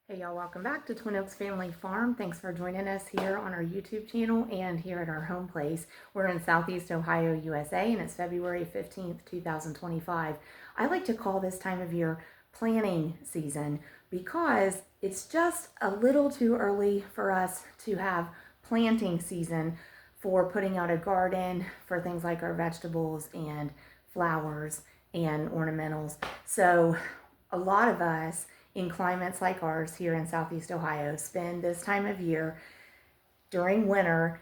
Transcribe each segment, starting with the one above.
Hey y'all, welcome back to Twin Oaks Family Farm. Thanks for joining us here on our YouTube channel and here at our home place. We're in Southeast Ohio, USA, and it's February 15th, 2025. I like to call this time of year planting season because it's just a little too early for us to have planting season for putting out a garden for things like our vegetables and flowers and ornamentals. So a lot of us in climates like ours here in Southeast Ohio spend this time of year during winter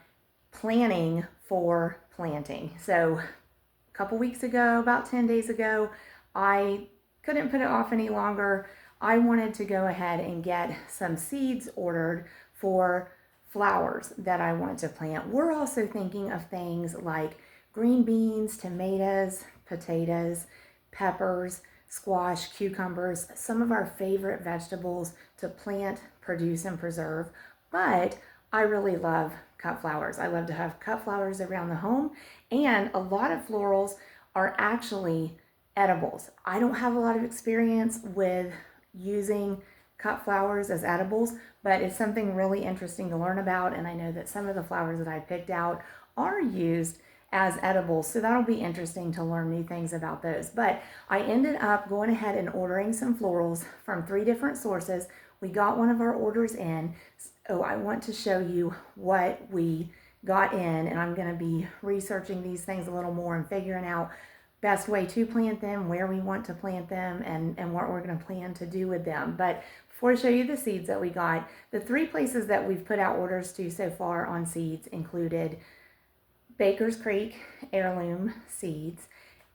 planning for planting. So a couple weeks ago, about 10 days ago, I couldn't put it off any longer. I wanted to go ahead and get some seeds ordered for flowers that I want to plant. We're also thinking of things like green beans, tomatoes, potatoes, peppers, squash, cucumbers, some of our favorite vegetables to plant, produce, and preserve. But I really love cut flowers. I love to have cut flowers around the home, and a lot of florals are actually edibles. I don't have a lot of experience with using cut flowers as edibles, but it's something really interesting to learn about, and I know that some of the flowers that I picked out are used as edibles, so that'll be interesting to learn new things about those. But I ended up going ahead and ordering some florals from 3 different sources. We got one of our orders in, so I want to show you what we got in, and I'm going to be researching these things a little more and figuring out best way to plant them, where we want to plant them, and what we're going to plan to do with them. But before I show you the seeds that we got, the 3 places that we've put out orders to so far on seeds included Baker's Creek heirloom seeds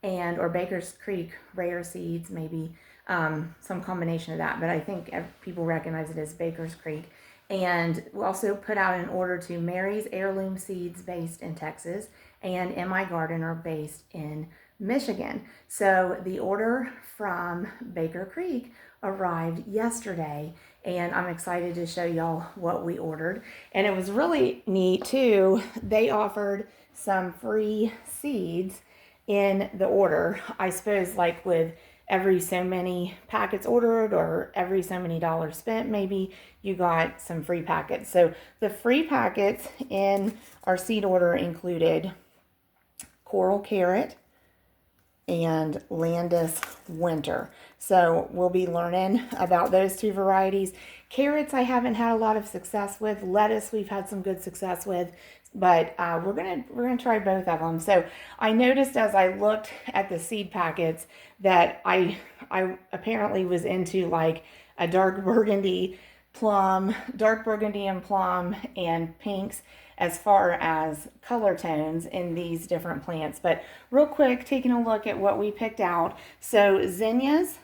or Baker's Creek rare seeds, maybe some combination of that, but I think people recognize it as Baker's Creek. And we also put out an order to Mary's Heirloom Seeds based in Texas and M.I. Gardener based in Michigan. So the order from Baker Creek arrived yesterday, and I'm excited to show y'all what we ordered. And it was really neat too. They offered some free seeds in the order. I suppose like with every so many packets ordered or every so many dollars spent, maybe you got some free packets. So the free packets in our seed order included Coral Carrot and Landis Winter. So we'll be learning about those 2 varieties. Carrots I haven't had a lot of success with. Lettuce we've had some good success with, but we're gonna try both of them. So I noticed as I looked at the seed packets that I apparently was into like a dark burgundy and plum and pinks as far as color tones in these different plants. But real quick, taking a look at what we picked out. So zinnias,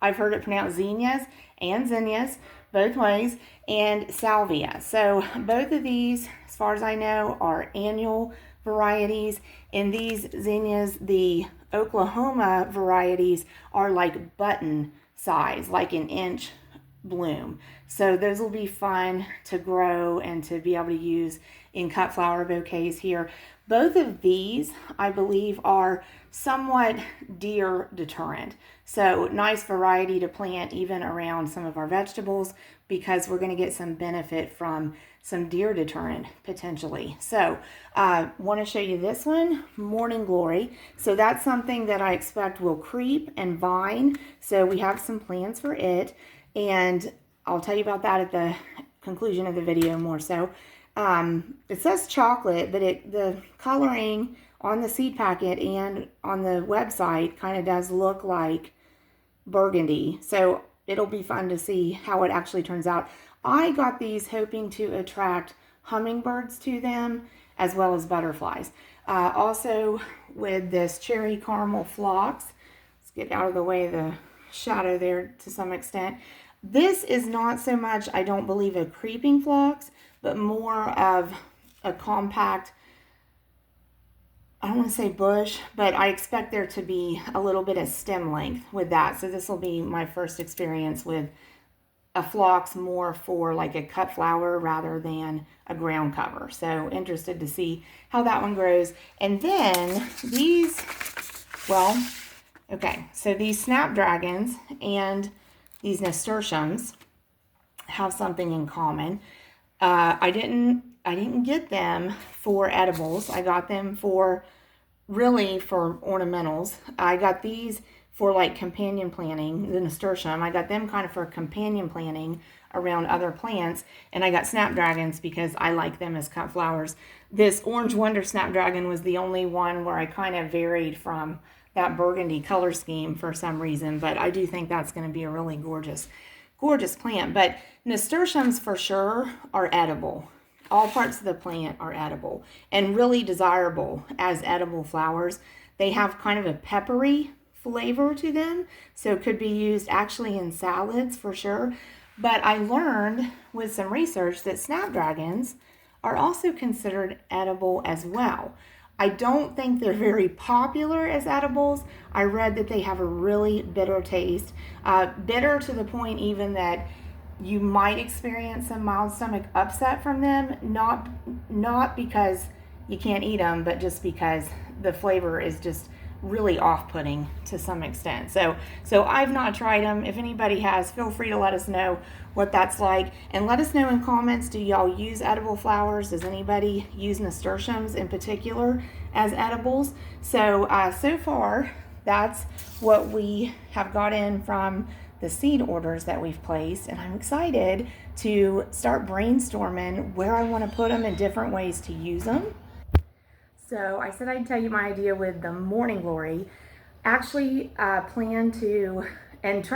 I've heard it pronounced zinnias and zinnias, both ways, and salvia. So both of these, as far as I know, are annual varieties. In these zinnias, the Oklahoma varieties are like button size, like an inch bloom. So those will be fun to grow and to be able to use in cut flower bouquets here. Both of these, I believe, are somewhat deer deterrent. So nice variety to plant even around some of our vegetables because we're going to get some benefit from some deer deterrent potentially. So want to show you this one, Morning Glory. So that's something that I expect will creep and vine. So we have some plans for it, and I'll tell you about that at the conclusion of the video more so. It says chocolate, but the coloring on the seed packet and on the website kind of does look like burgundy. So it'll be fun to see how it actually turns out. I got these hoping to attract hummingbirds to them as well as butterflies. Also with this cherry caramel phlox, let's get out of the way of the shadow there to some extent. This is not so much, I don't believe, a creeping phlox, but more of a compact, I don't want to say bush, but I expect there to be a little bit of stem length with that. So this will be my first experience with a phlox more for like a cut flower rather than a ground cover. So interested to see how that one grows. And then these, well, okay, so these snapdragons and these nasturtiums have something in common. I didn't get them for edibles. I got them for really for ornamentals. I got these for like companion planting, the nasturtium. I got them kind of for companion planting around other plants, and I got snapdragons because I like them as cut flowers. This Orange Wonder snapdragon was the only one where I kind of varied from that burgundy color scheme for some reason, but I do think that's going to be a really gorgeous plant. But nasturtiums for sure are edible. All parts of the plant are edible and really desirable as edible flowers. They have kind of a peppery flavor to them, so it could be used actually in salads for sure. But I learned with some research that snapdragons are also considered edible as well. I don't think they're very popular as edibles. I read that they have a really bitter taste, bitter to the point even that you might experience some mild stomach upset from them, not because you can't eat them, but just because the flavor is just really off-putting to some extent. So I've not tried them. If anybody has, feel free to let us know what that's like, and let us know in comments, do y'all use edible flowers? Does anybody use nasturtiums in particular as edibles? So so far that's what we have got in from the seed orders that we've placed, and I'm excited to start brainstorming where I want to put them in different ways to use them. So I said I'd tell you my idea with the morning glory. Actually plan to, and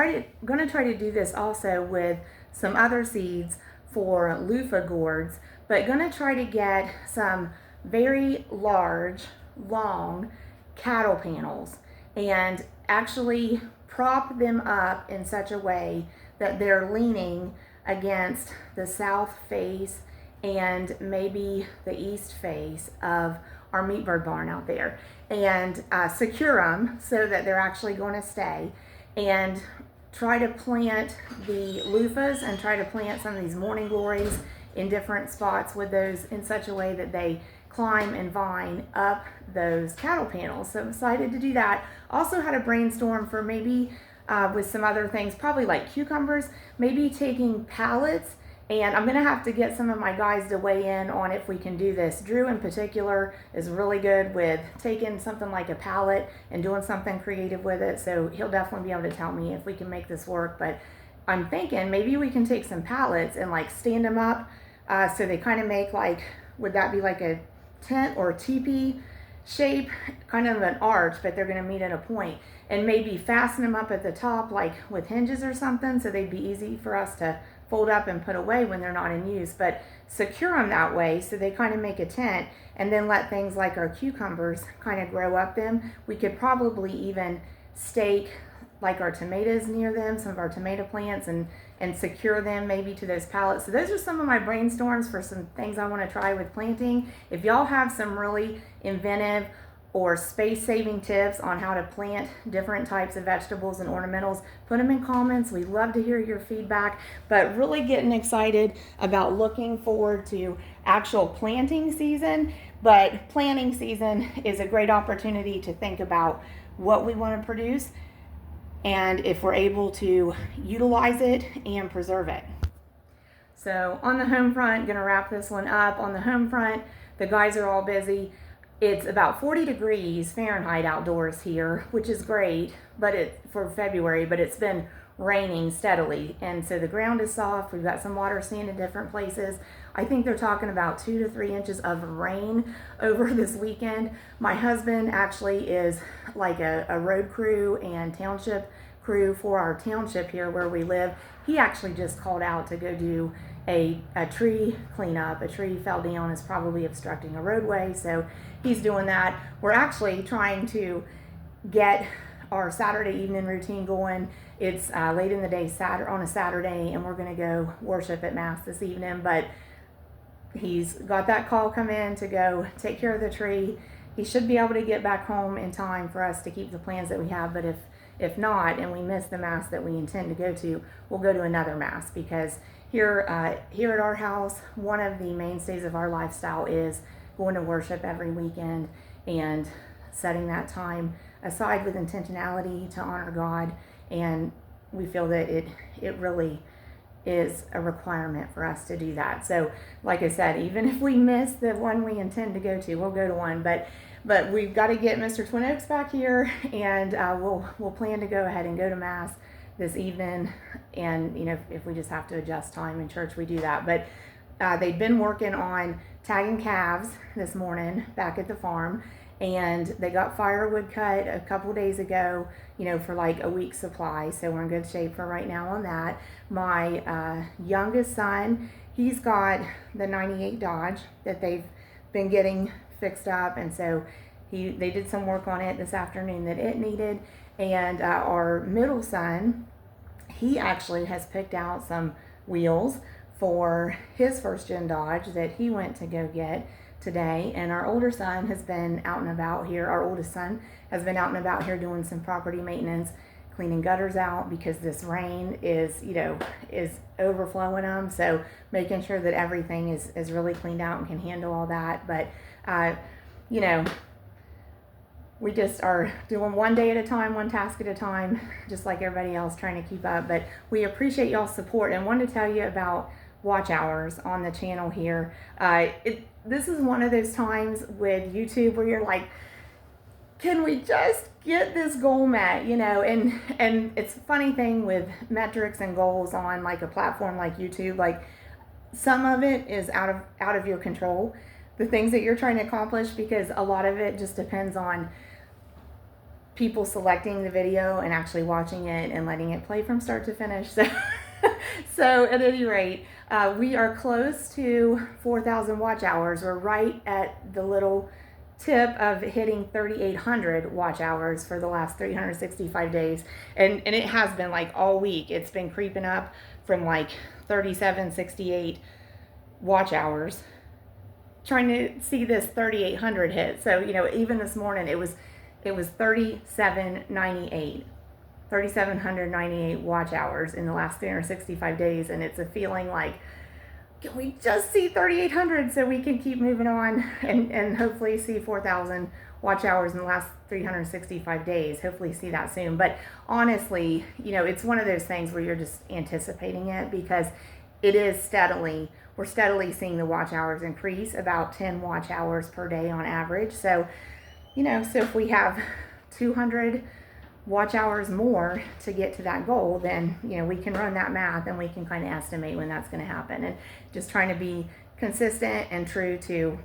gonna try to do this also with some other seeds for loofah gourds, but gonna try to get some very large, long cattle panels and actually prop them up in such a way that they're leaning against the south face and maybe the east face of our meat bird barn out there, and secure them so that they're actually going to stay, and try to plant the loofahs and try to plant some of these morning glories in different spots with those in such a way that they climb and vine up those cattle panels. So I'm excited to do that. Also had a brainstorm for maybe with some other things, probably like cucumbers, maybe taking pallets, and I'm gonna have to get some of my guys to weigh in on if we can do this. Drew in particular is really good with taking something like a pallet and doing something creative with it, so he'll definitely be able to tell me if we can make this work. But I'm thinking maybe we can take some pallets and like stand them up so they kind of make like, would that be like a tent or teepee shape, kind of an arch, but they're going to meet at a point, and maybe fasten them up at the top like with hinges or something so they'd be easy for us to fold up and put away when they're not in use, but secure them that way so they kind of make a tent, and then let things like our cucumbers kind of grow up them. We could probably even stake like our tomatoes near them, some of our tomato plants, and secure them maybe to those pallets. So those are some of my brainstorms for some things I want to try with planting. If y'all have some really inventive or space-saving tips on how to plant different types of vegetables and ornamentals, put them in comments. We'd love to hear your feedback, but really getting excited about looking forward to actual planting season. But planting season is a great opportunity to think about what we want to produce and if we're able to utilize it and preserve it. So on the home front, gonna wrap this one up. On the home front, the guys are all busy. It's about 40 degrees Fahrenheit outdoors here, which is great, but for February, but it's been raining steadily, and so the ground is soft. We've got some water sand in different places. I think they're talking about 2 to 3 inches of rain over this weekend. My husband actually is like a road crew and township crew for our township here where we live. He actually just called out to go do a tree cleanup. A tree fell down, is probably obstructing a roadway, so he's doing that. We're actually trying to get our Saturday evening routine going. It's late in the day on a Saturday, and we're going to go worship at Mass this evening, but he's got that call come in to go take care of the tree. He should be able to get back home in time for us to keep the plans that we have, but if not, and we miss the Mass that we intend to go to, we'll go to another Mass, because here at our house, one of the mainstays of our lifestyle is going to worship every weekend and setting that time aside with intentionality to honor God. And we feel that it really is a requirement for us to do that. So like I said, even if we miss the one we intend to go to, we'll go to one, but we've got to get Mr. Twin Oaks back here, and we'll plan to go ahead and go to Mass this evening. And if we just have to adjust time in church, we do that. But they've been working on tagging calves this morning back at the farm, and they got firewood cut a couple days ago, for like a week's supply. So we're in good shape for right now on that. My youngest son, he's got the 98 Dodge that they've been getting fixed up, and so they did some work on it this afternoon that it needed. And our middle son, he actually has picked out some wheels for his first gen Dodge that he went to go get today. And our older son has been out and about here. Our oldest son has been out and about here doing some property maintenance, cleaning gutters out, because this rain is overflowing them. So making sure that everything is really cleaned out and can handle all that. But we just are doing one day at a time, one task at a time, just like everybody else, trying to keep up. But we appreciate y'all's support, and wanted to tell you about watch hours on the channel here. This is one of those times with YouTube where you're like, can we just get this goal met? And it's a funny thing with metrics and goals on like a platform like YouTube. Like, some of it is out of your control, the things that you're trying to accomplish, because a lot of it just depends on people selecting the video and actually watching it and letting it play from start to finish. So at any rate, we are close to 4,000 watch hours. We're right at the little tip of hitting 3,800 watch hours for the last 365 days. And it has been like all week. It's been creeping up from like 3768 watch hours, trying to see this 3,800 hit. So, even this morning it was 3,798 watch hours in the last 365 days. And it's a feeling like, can we just see 3,800 so we can keep moving on and hopefully see 4,000 watch hours in the last 365 days. Hopefully see that soon. But honestly, it's one of those things where you're just anticipating it, because it is we're steadily seeing the watch hours increase, about 10 watch hours per day on average. So, so if we have 200 watch hours more to get to that goal, then, we can run that math and we can kind of estimate when that's going to happen. And just trying to be consistent and true to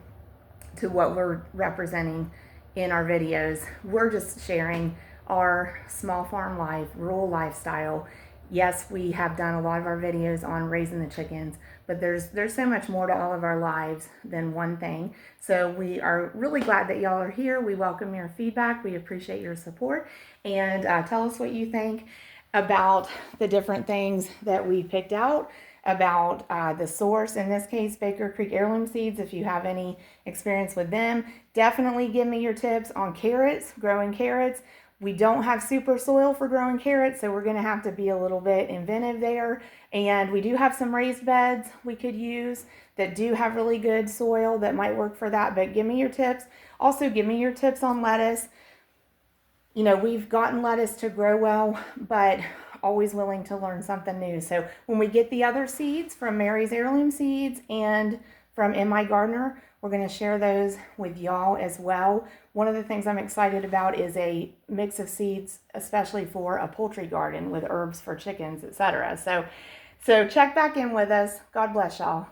what we're representing in our videos. We're just sharing our small farm life, rural lifestyle. Yes, we have done a lot of our videos on raising the chickens, but there's so much more to all of our lives than one thing. So we are really glad that y'all are here. We welcome your feedback. We appreciate your support. And tell us what you think about the different things that we picked out, about the source, in this case, Baker Creek Heirloom Seeds. If you have any experience with them, definitely give me your tips on carrots, growing carrots. We don't have super soil for growing carrots, so we're going to have to be a little bit inventive there. And we do have some raised beds we could use that do have really good soil that might work for that. But give me your tips. Also, give me your tips on lettuce. We've gotten lettuce to grow well, but always willing to learn something new. So when we get the other seeds from Mary's Heirloom Seeds and from M.I. Gardner, we're going to share those with y'all as well. One of the things I'm excited about is a mix of seeds, especially for a poultry garden with herbs for chickens, etc. So check back in with us. God bless y'all.